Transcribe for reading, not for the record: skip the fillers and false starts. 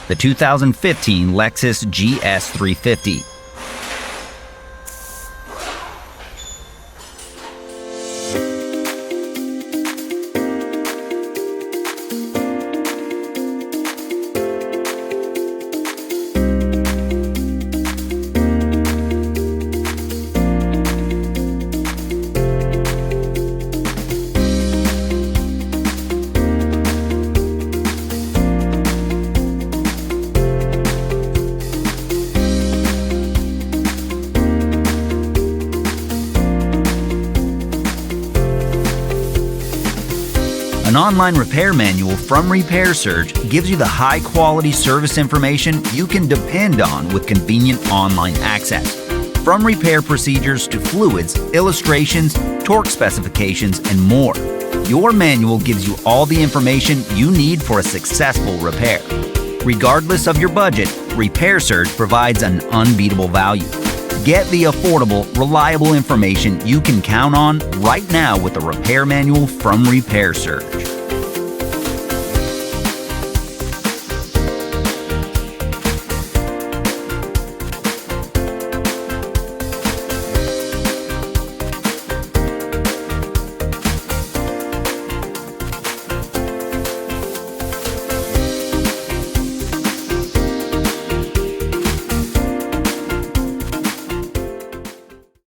the 2015 Lexus GS350. An online repair manual from Repair Surge gives you the high-quality service information you can depend on with convenient online access. From repair procedures to fluids, illustrations, torque specifications, and more, your manual gives you all the information you need for a successful repair. Regardless of your budget, Repair Surge provides an unbeatable value. Get the affordable, reliable information you can count on right now with the repair manual from Repair Surge.